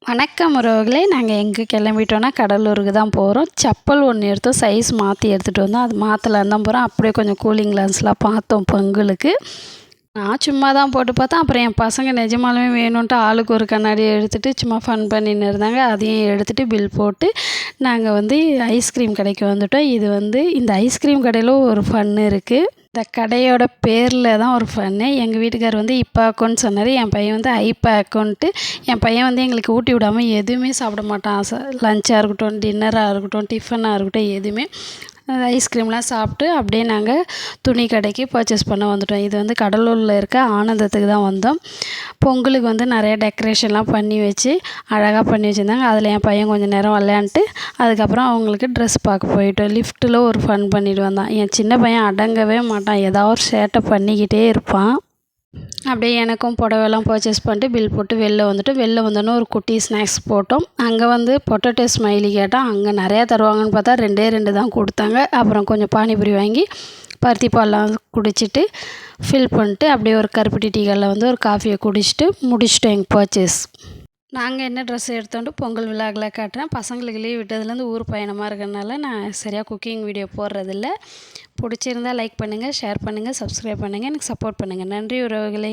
வணக்கம் உறவுகளே, நாங்கள் எங்கே கிளம்பிட்டோன்னா கடலூருக்கு தான் போகிறோம். செப்பல் ஒன்று எடுத்தோம், சைஸ் மாற்றி எடுத்துகிட்டு வந்தோம். அது மாற்றலான்னு தான் போகிறோம். அப்படியே கொஞ்சம் கூலிங் கிளாஸ்லாம் பார்த்தோம் பொங்கலுக்கு. நான் சும்மா தான் போட்டு பார்த்தேன். அப்புறம் என் பசங்க நிஜமாலுமே வேணும்ன்ட்டு ஆளுக்கு ஒரு கண்ணாடி எடுத்துகிட்டு சும்மா ஃபன் பண்ணின்னு இருந்தாங்க. அதையும் எடுத்துகிட்டு பில் போட்டு நாங்கள் ஐஸ்கிரீம் கடைக்கு வந்துவிட்டோம். இந்த ஐஸ்கிரீம் கடையில் ஒரு ஃபன்னு இருக்குது. இந்த கடையோட பேரில் தான் ஒரு ஃபன்னு. எங்கள் வீட்டுக்கார் இப்பாக்கோன்னு சொன்னார். என் பையன் ஐப்பாக்கோன்ட்டு. என் பையன் எங்களுக்கு ஊட்டி விடாமல் எதுவுமே சாப்பிட மாட்டான். லஞ்சாக இருக்கட்டும், டின்னராக இருக்கட்டும், டிஃபனாக இருக்கட்டும், எதுவுமே ஐஸ்கிரீம்லாம் சாப்பிட்டு அப்படியே நாங்கள் துணி கடைக்கு பர்ச்சேஸ் பண்ண வந்துவிட்டோம். இது கடலூரில் இருக்க ஆனந்தத்துக்கு தான் வந்தோம். பொங்கலுக்கு நிறைய டெக்கரேஷன்லாம் பண்ணி வச்சு அழகாக பண்ணி வச்சுருந்தாங்க. அதில் என் பையன் கொஞ்சம் நேரம் விளையாண்டுட்டு அதுக்கப்புறம் அவங்களுக்கு ட்ரெஸ் பார்க்க போயிட்டோம். லிஃப்ட்டில் ஒரு ஃபன் பண்ணிட்டு வந்தான். என் சின்ன பையன் அடங்கவே மாட்டான், ஏதாவது ஒரு சேட்டை பண்ணிக்கிட்டே இருப்பான். அப்படியே எனக்கும் புடவைலாம் பர்ச்சேஸ் பண்ணிட்டு பில் போட்டு வெளில வந்தோன்னே ஒரு குட்டி ஸ்நாக்ஸ் போட்டோம். அங்கே பொட்டேட்டோ ஸ்மைலி கேட்டால் அங்கே நிறையா தருவாங்கன்னு பார்த்தா 2 தான் கொடுத்தாங்க. அப்புறம் கொஞ்சம் பானிபூரி வாங்கி பருத்தி பால்லாம் குடிச்சிட்டு ஃபில் பண்ணிட்டு அப்படியே ஒரு கருப்பட்டி டீ கடையில் ஒரு காஃபியை குடிச்சிட்டு முடிச்சிட்டோம் எங்கள் பர்ச்சேஸ். நாங்கள் என்ன ட்ரெஸ் எடுத்தோன்ட்டு பொங்கல் விழாக்கில் காட்டுறேன். பசங்களுக்கு லீவ் விட்டதுலேருந்து ஊர் பயணமாக இருக்கிறதுனால நான் சரியாக குக்கிங் வீடியோ போடுறதில்ல. பிடிச்சிருந்தால் லைக் பண்ணுங்கள், ஷேர் பண்ணுங்கள், சப்ஸ்கிரைப் பண்ணுங்கள், எனக்கு சப்போர்ட் பண்ணுங்கள். நன்றி உறவுகளே.